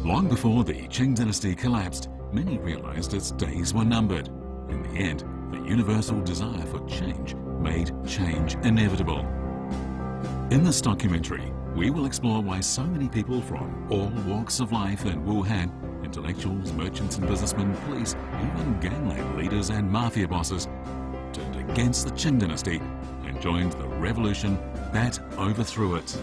Long before the Qing dynasty collapsed, many realized its days were numbered. In the end, the universal desire for change made change inevitable. In this documentary, we will explore why so many people from all walks of life in Wuhan, intellectuals, merchants and businessmen, police, even gangland leaders and mafia bosses, turned against the Qing dynasty and joined the revolution that overthrew it.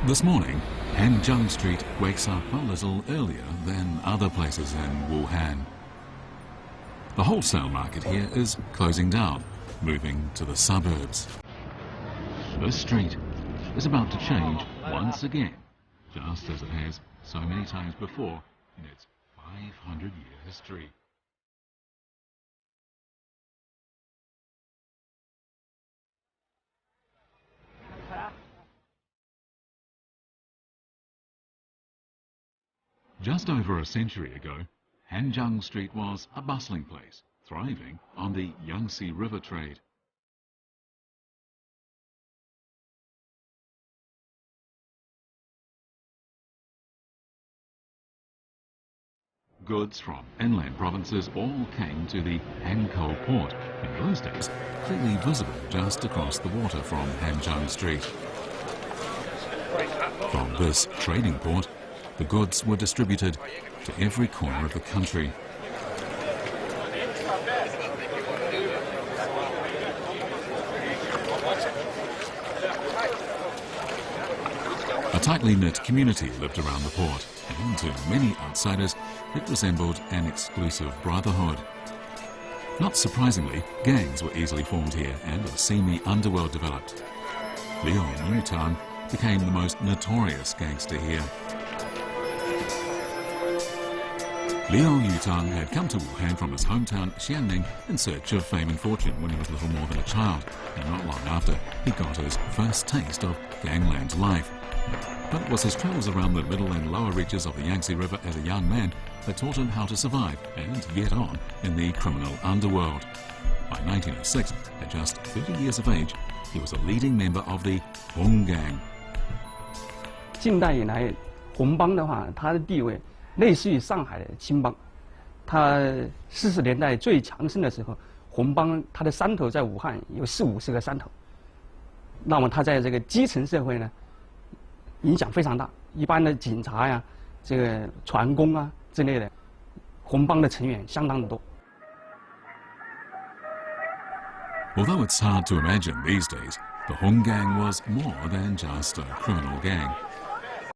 This morning, Hanjiang Street wakes up a little earlier than other places in Wuhan. The wholesale market here is closing down, moving to the suburbs. This street is about to change once again, just as it has so many times before in its 500-year history. Just over a century ago, Hanjiang Street was a bustling place, thriving on the Yangtze River trade. Goods from inland provinces all came to the Hankou port, in those days clearly visible just across the water from Hanjiang Street. From this trading port, the goods were distributed to every corner of the country. A tightly knit community lived around the port, and to many outsiders, it resembled an exclusive brotherhood. Not surprisingly, gangs were easily formed here, and a seamy underworld developed. Liu Yutang became the most notorious gangster here. Liu Yutang had come to Wuhan from his hometown Xiangning in search of fame and fortune when he was little more than a child, and not long after he got his first taste of gangland life. But it was his travels around the middle and lower reaches of the Yangtze River as a young man that taught him how to survive and get on in the criminal underworld. By 1906, at just 30 years of age, he was a leading member of the Hong Gang. 近代以来，红帮的话，它的地位 类似于上海的青帮，它40年代最强盛的时候，红帮它的山头在武汉有40-50个山头。那么它在这个基层社会呢，影响非常大。一般的警察呀、这个船工啊之类的，红帮的成员相当的多。Although it's hard to imagine these days, the Hong Gang was more than just a criminal gang.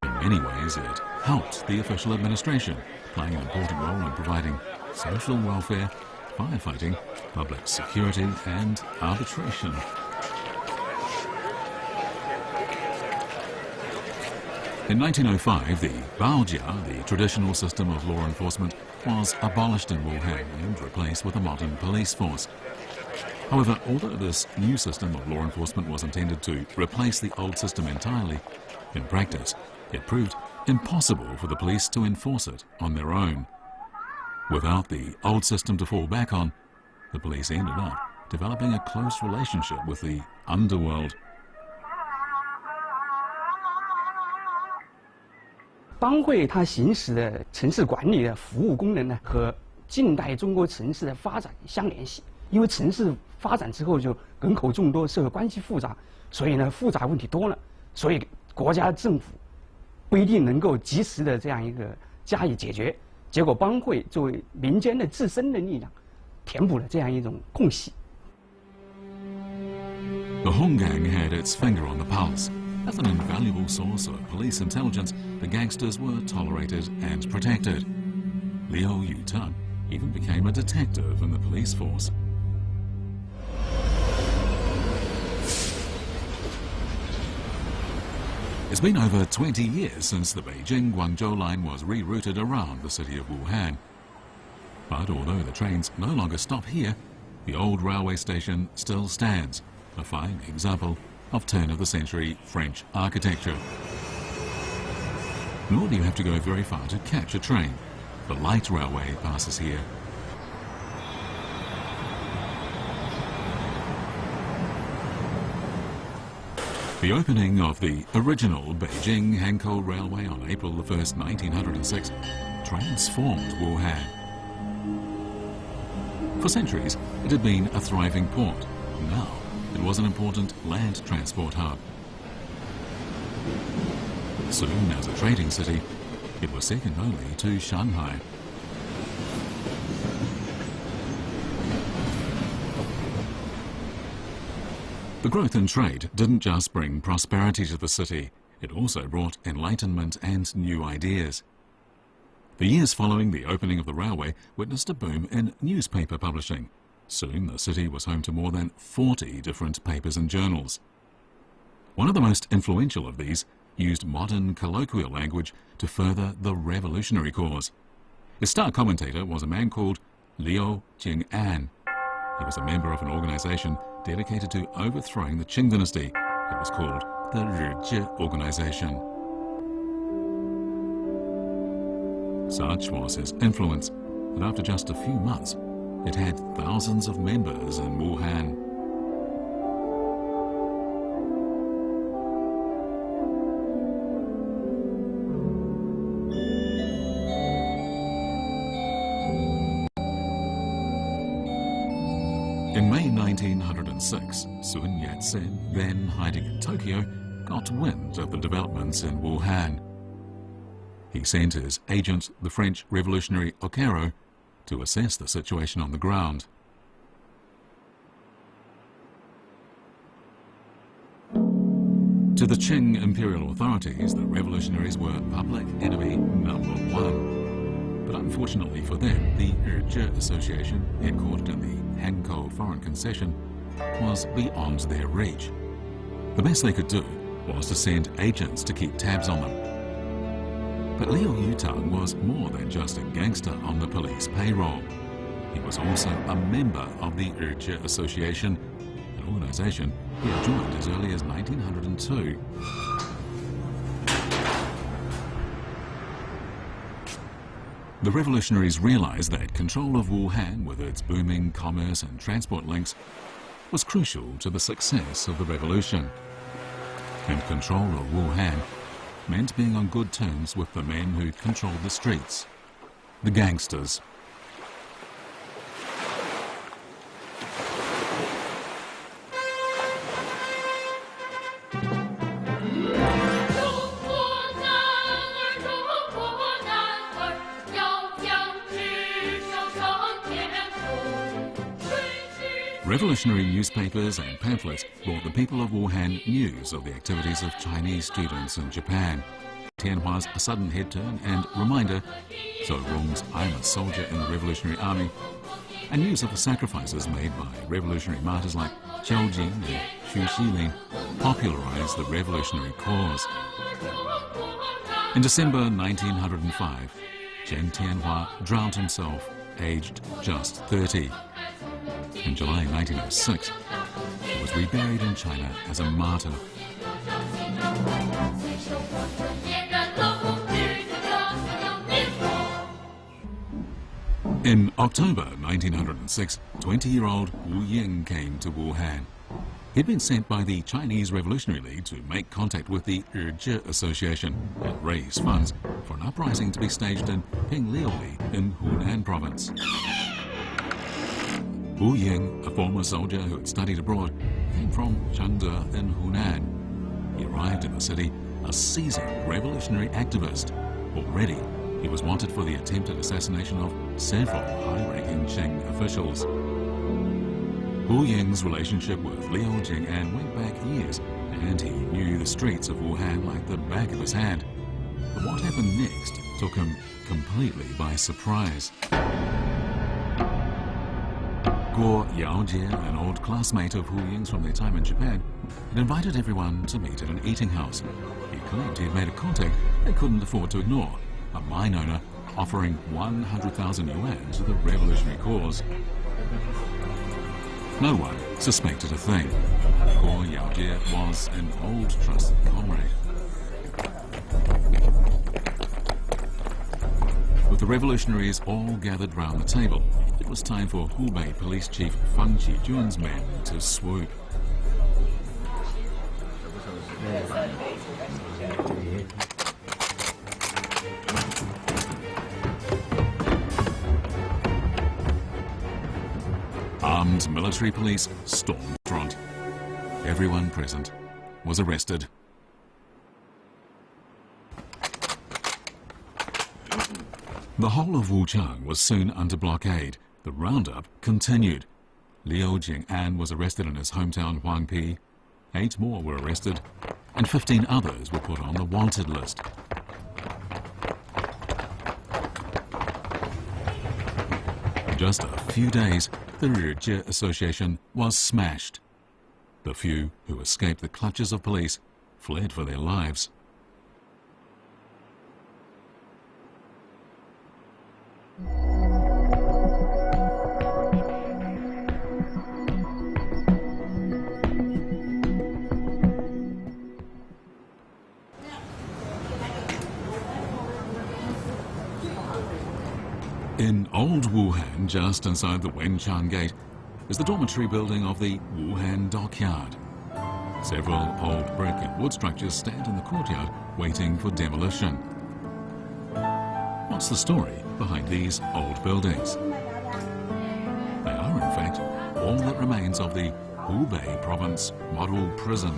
In many ways, it helped the official administration, playing an important role in providing social welfare, firefighting, public security and arbitration. In 1905, the Baojia, the traditional system of law enforcement, was abolished in Wuhan and replaced with a modern police force. However, although this new system of law enforcement was intended to replace the old system entirely, in practice, it proved impossible for the police to enforce it on their own. Without the old system to fall back on, the police ended up developing a close relationship with the underworld. 帮会它行使的城市管理的服务功能呢，和近代中国城市的发展相联系。因为城市发展之后就人口众多，社会关系复杂，所以呢复杂问题多了，所以国家政府不一定能够及时的这样一个加以解决。结果帮会作为民间的自身的力量，填补了这样一种空隙。 The Hong Gang had its finger on the pulse. As an invaluable source of police intelligence, the gangsters were tolerated and protected. Liu Yutang even became a detective in the police force. It's been over 20 years since the Beijing-Guangzhou line was rerouted around the city of Wuhan. But although the trains no longer stop here, the old railway station still stands, a fine example of turn-of-the-century French architecture. Nor do you have to go very far to catch a train. The light railway passes here. The opening of the original Beijing-Hankou Railway on April 1st, 1906 transformed Wuhan. For centuries, it had been a thriving port. Now, it was an important land transport hub. Soon as a trading city, it was second only to Shanghai. The growth in trade didn't just bring prosperity to the city, it also brought enlightenment and new ideas. The years following the opening of the railway witnessed a boom in newspaper publishing. Soon the city was home to more than 40 different papers and journals. One of the most influential of these used modern colloquial language to further the revolutionary cause. Its star commentator was a man called Liu Jing'an. He was a member of an organization dedicated to overthrowing the Qing dynasty. It was called the Rizhi Organization. Such was his influence that after just a few months, it had thousands of members in Wuhan. In May 1906, Sun Yat-sen, then hiding in Tokyo, got wind of the developments in Wuhan. He sent his agent, the French revolutionary Ocaro, to assess the situation on the ground. To the Qing imperial authorities, the revolutionaries were public enemy number one. But unfortunately for them, the Rizhi Association, headquartered in the Hankou Foreign Concession, was beyond their reach. The best they could do was to send agents to keep tabs on them. But Liu Yutang was more than just a gangster on the police payroll. He was also a member of the Rizhi Association, an organization he had joined as early as 1902. The revolutionaries realized that control of Wuhan, with its booming commerce and transport links, was crucial to the success of the revolution. And control of Wuhan meant being on good terms with the men who controlled the streets, the gangsters. Revolutionary newspapers and pamphlets brought the people of Wuhan news of the activities of Chinese students in Japan. Tianhua's sudden head turn and reminder, Zhou Rong's "I'm a soldier in the Revolutionary Army," and news of the sacrifices made by revolutionary martyrs like Qiao Jing and Xu Xilin popularized the revolutionary cause. In December 1905, Chen Tianhua drowned himself, aged just 30. In July 1906, he was reburied in China as a martyr. In October 1906, 20-year-old Wu Ying came to Wuhan. He'd been sent by the Chinese Revolutionary League to make contact with the Rizhi Association and raise funds for an uprising to be staged in Pingliuli in Hunan province. Wu Ying, a former soldier who had studied abroad, came from Chengde in Hunan. He arrived in the city a seasoned revolutionary activist. Already, he was wanted for the attempted assassination of several high-ranking Qing officials. Wu Ying's relationship with Liu Jing'an went back years, and he knew the streets of Wuhan like the back of his hand. But what happened next took him completely by surprise. Guo Yaojie, an old classmate of Hu Ying's from their time in Japan, had invited everyone to meet at an eating house. He claimed he had made a contact they couldn't afford to ignore, a mine owner offering 100,000 yuan to the revolutionary cause. No one suspected a thing. Guo Yaojie was an old trusted comrade. With the revolutionaries all gathered round the table, it was time for Hubei Police Chief Fang Qijun's men to swoop. Armed military police stormed the front. Everyone present was arrested. The whole of Wuchang was soon under blockade. The roundup continued. Liu Jing'an was arrested in his hometown Huangpi. 8 more were arrested, and 15 others were put on the wanted list. In just a few days, the Rijie Association was smashed. The few who escaped the clutches of police fled for their lives. In old Wuhan, just inside the Wenchang Gate, is the dormitory building of the Wuhan Dockyard. Several old brick and wood structures stand in the courtyard waiting for demolition. What's the story behind these old buildings? They are, in fact, all that remains of the Hubei province model prison.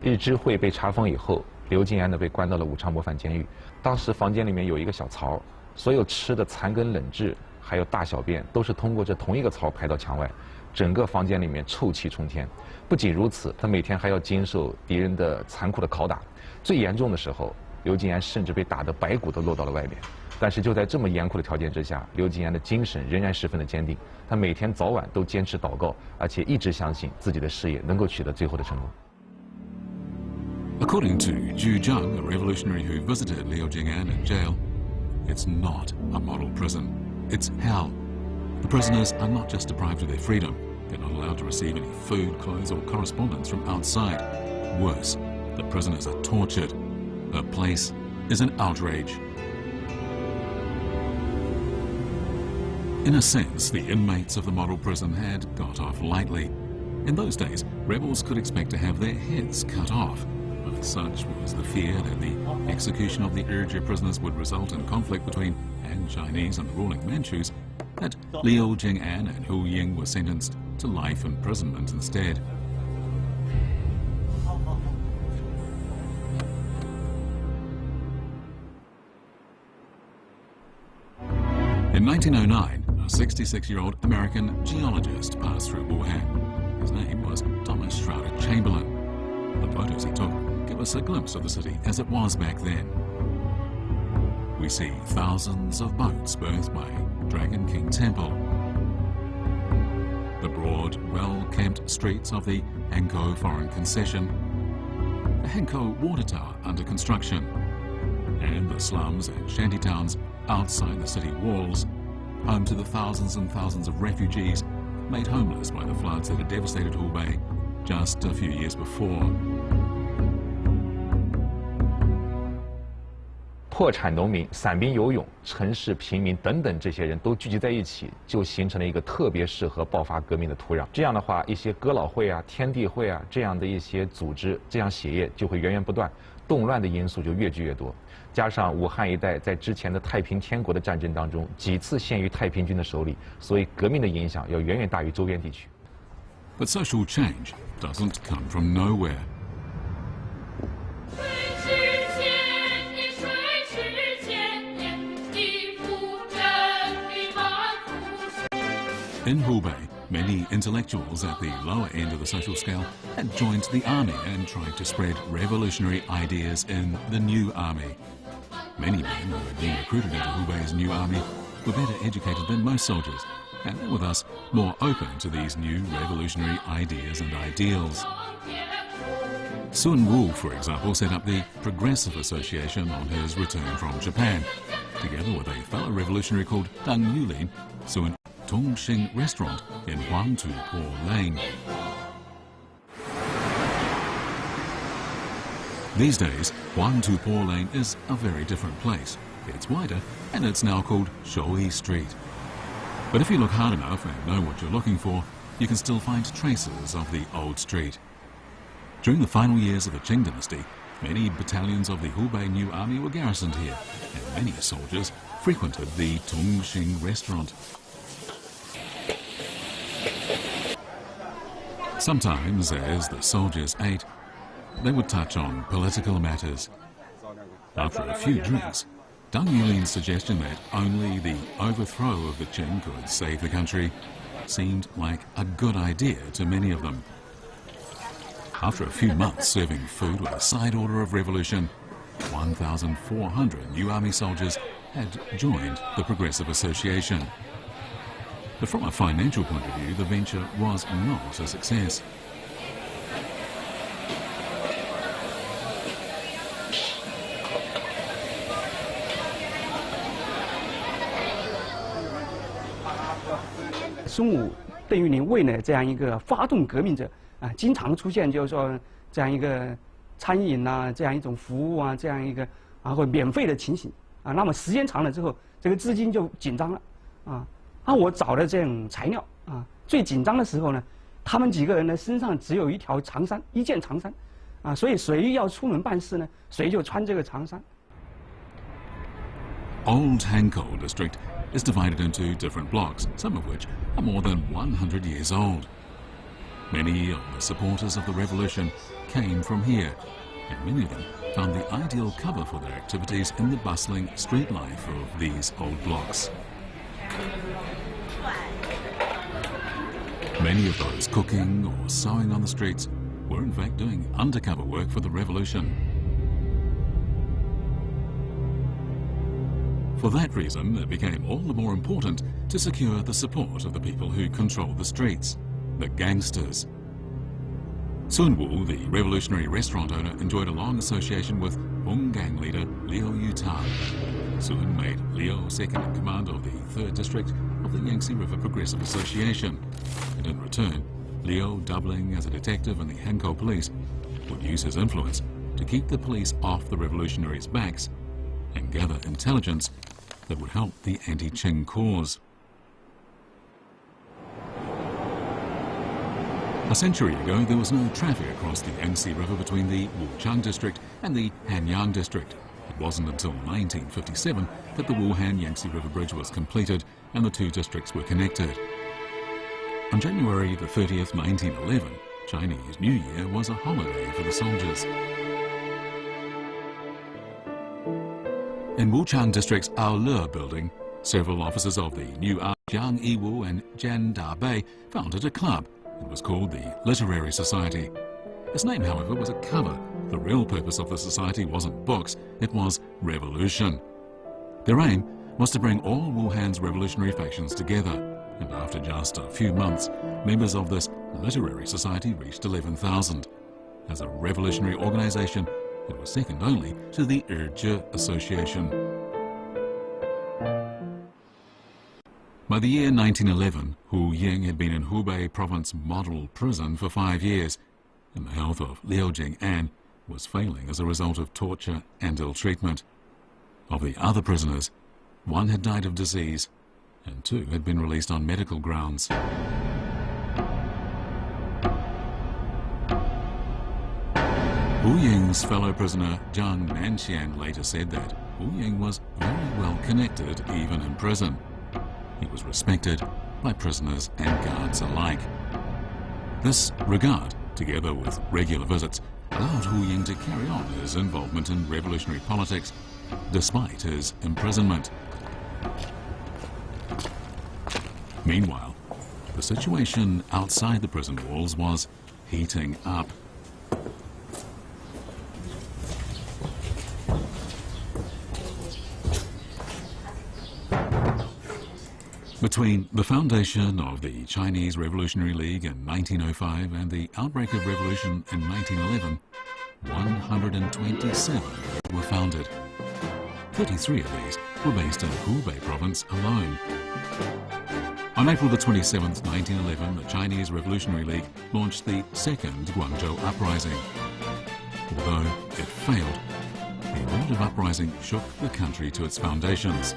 日支会被查封以后，刘金安呢被关到了武昌模范监狱。当时房间里面有一个小槽，所有吃的残羹冷炙，还有大小便，都是通过这同一个槽排到墙外。整个房间里面臭气冲天。不仅如此，他每天还要经受敌人的残酷的拷打。最严重的时候，刘金安甚至被打得白骨都露到了外面。但是就在这么严酷的条件之下，刘金安的精神仍然十分的坚定。他每天早晚都坚持祷告，而且一直相信自己的事业能够取得最后的成功。According to Zhu Zheng, a revolutionary who visited Liu Jing'an in jail, it's not a model prison, it's hell. The prisoners are not just deprived of their freedom, they're not allowed to receive any food, clothes or correspondence from outside. Worse, the prisoners are tortured. The place is an outrage. In a sense, the inmates of the model prison had got off lightly. In those days, rebels could expect to have their heads cut off. But such was the fear that the execution of the Rijie prisoners would result in conflict between Han Chinese and the ruling Manchus, that Liu Jing'an and Hu Ying were sentenced to life imprisonment instead. In 1909, a 66-year-old American geologist passed through Wuhan. His name was Thomas Schroeder Chamberlain. The photos he took give us a glimpse of the city as it was back then. We see thousands of boats berthed by Dragon King Temple, the broad, well-kept streets of the Hankou Foreign Concession, the Hankou Water Tower under construction, and the slums and shantytowns outside the city walls, home to the thousands and thousands of refugees made homeless by the floods that had devastated Hubei just a few years before. 破产农民、散兵游勇、城市平民等等这些人都聚集在一起，就形成了一个特别适合爆发革命的土壤。这样的话，一些哥老会啊、天地会啊这样的一些组织，这样血液就会源源不断，动乱的因素就越聚越多。加上武汉一带在之前的太平天国的战争当中几次陷于太平军的手里，所以革命的影响要远远大于周边地区。But social change doesn't come from nowhere. In Hubei, many intellectuals at the lower end of the social scale had joined the army and tried to spread revolutionary ideas in the new army. Many men who had been recruited into Hubei's new army were better educated than most soldiers, and they were thus more open to these new revolutionary ideas and ideals. Sun Wu, for example, set up the Progressive Association on his return from Japan. Together with a fellow revolutionary called Deng Yulin, Sun Tongxing restaurant in Huangtupo Lane. These days, Huangtupo Lane is a very different place. It's wider, and it's now called Shoui Street. But if you look hard enough and know what you're looking for, you can still find traces of the old street. During the final years of the Qing dynasty, many battalions of the Hubei New Army were garrisoned here, and many soldiers frequented the Tongxing restaurant. Sometimes, as the soldiers ate, they would touch on political matters. After a few drinks, Deng Yulin's suggestion that only the overthrow of the Qing could save the country seemed like a good idea to many of them. After a few months serving food with a side order of revolution, 1,400 new army soldiers had joined the Progressive Association. But from a financial point of view, the venture was not a success.孙武、邓玉林为了这样一个发动革命者啊，经常出现就是说这样一个餐饮啊，这样一种服务啊，这样一个或免费的情形啊。那么时间长了之后，这个资金就紧张了啊。我找的这种材料啊，最紧张的时候呢，他们几个人呢身上只有一条长衫，一件长衫啊，所以谁要出门办事呢，谁就穿这个长衫。Old Hankou district is divided into different blocks, some of which are more than 100 years old. Many of the supporters of the revolution came from here, and many of them found the ideal cover for their activities in the bustling street life of these old blocks. Many of those cooking or sewing on the streets were in fact doing undercover work for the revolution. For that reason, it became all the more important to secure the support of the people who controlled the streets, the gangsters. Sun Wu, the revolutionary restaurant owner, enjoyed a long association with Hung Gang leader Liu Yutan. Sun made Liu second in command of the 3rd District of the Yangtze River Progressive Association, and in return, Liu, doubling as a detective in the Hankou police, would use his influence to keep the police off the revolutionaries' backs and gather intelligence that would help the anti-Qing cause. A century ago, there was no traffic across the Yangtze River between the Wuchang district and the Hanyang district. It wasn't until 1957 that the Wuhan Yangtze River Bridge was completed and the two districts were connected. On January the 30th, 1911, Chinese New Year was a holiday for the soldiers. In Wuchang District's Aole building, several officers of the new army, Jiang Yiwu and Jian Dabei, founded a club. It was called the Literary Society. Its name, however, was a cover. The real purpose of the society wasn't books, it was revolution. Their aim was to bring all Wuhan's revolutionary factions together, and after just a few months, members of this literary society reached 11,000. As a revolutionary organization, it was second only to the Zhe Association. By the year 1911, Hu Ying had been in Hubei Province Model Prison for 5 years, and the health of Liu Jing'an was failing as a result of torture and ill treatment. Of the other prisoners, 1 had died of disease, and 2 had been released on medical grounds. Hu Ying's fellow prisoner Zhang Nanxian later said that Hu Ying was very well connected even in prison. He was respected by prisoners and guards alike. This regard, together with regular visits, allowed Hu Ying to carry on his involvement in revolutionary politics despite his imprisonment. Meanwhile, situation outside the prison walls was heating up. Between the foundation of the Chinese Revolutionary League in 1905 and the outbreak of revolution in 1911, 127 were founded. 33 of these were based in Hubei province alone. On April the 27th, 1911, the Chinese Revolutionary League launched the Second Guangzhou Uprising. Although it failed, the wind of uprising shook the country to its foundations.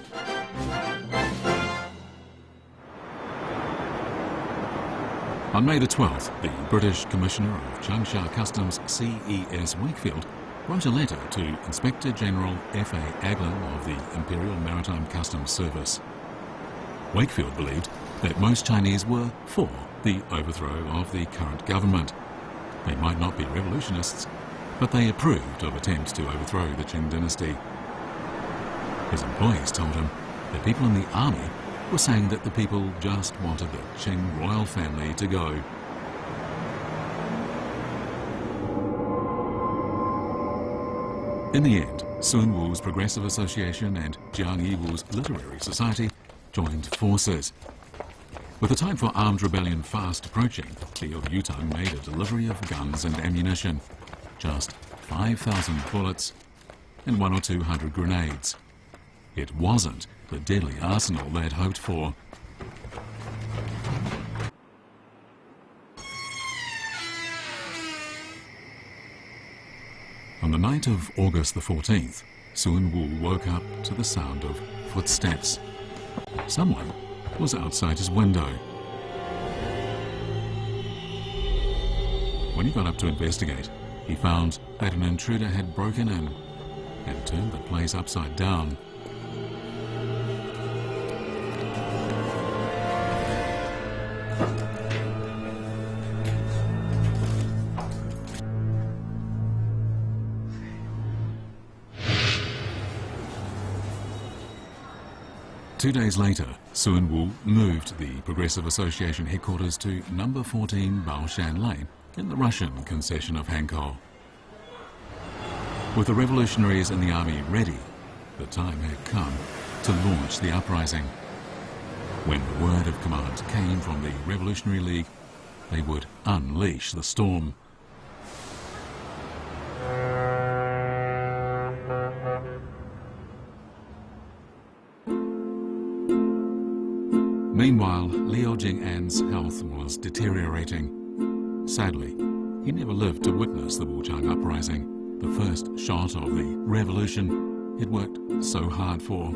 On May the 12th, the British Commissioner of Changsha Customs, C.E.S. Wakefield, wrote a letter to Inspector General F.A. Aglin of the Imperial Maritime Customs Service. Wakefield believed that most Chinese were for the overthrow of the current government. They might not be revolutionists, but they approved of attempts to overthrow the Qing dynasty. His employees told him that people in the army were saying that the people just wanted the Qing royal family to go. In the end, Sun Wu's Progressive Association and Jiang Yiwu's Literary Society joined forces. With the time for armed rebellion fast approaching, Liu Yutang made a delivery of guns and ammunition. Just 5,000 bullets and 100 or 200 grenades. It wasn't the deadly arsenal they'd hoped for. On the night of August the 14th, Sun Wu woke up to the sound of footsteps. Someone was outside his window. When he got up to investigate, he found that an intruder had broken in and turned the place upside down. Two days later, Sun Wu moved the Progressive Association headquarters to number 14 Baoshan Lane in the Russian concession of Hankow. With the revolutionaries and the army ready, the time had come to launch the uprising. When the word of command came from the Revolutionary League, they would unleash the storm. Meanwhile, Liu Jing'an's health was deteriorating. Sadly, he never lived to witness the Wuchang Uprising, the first shot of the revolution he'd worked so hard for.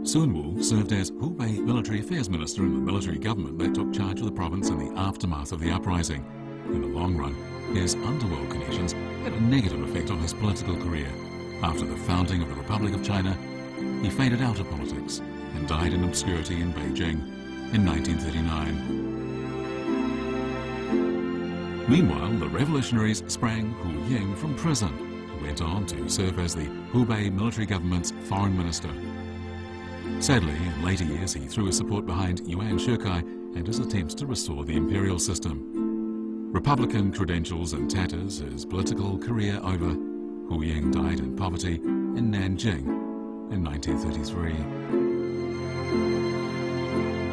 Sun Wu served as Hubei Military Affairs Minister in the military government that took charge of the province in the aftermath of the uprising. In the long run, his underworld connections had a negative effect on his political career. After the founding of the Republic of China, he faded out of politics and died in obscurity in Beijing in 1939. Meanwhile, the revolutionaries sprang Hu Ying from prison, who went on to serve as the Hubei military government's foreign minister. Sadly, in later years, he threw his support behind Yuan Shikai and his attempts to restore the imperial system. Republican credentials in tatters, his political career over, Hu Ying died in poverty in Nanjing in 1933.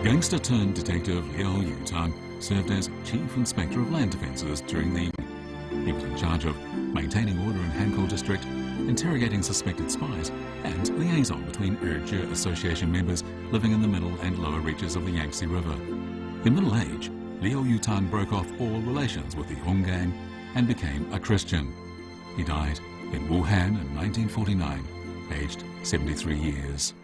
Gangster-turned-detective Liu Yutang served as Chief Inspector of Land Defences during the evening. He was in charge of maintaining order in Hankow District, interrogating suspected spies, and liaison between Urge Association members living in the middle and lower reaches of the Yangtze River. In middle age, Liu Yutang broke off all relations with the Hong Gang and became a Christian. He died in Wuhan in 1949, aged 73 years.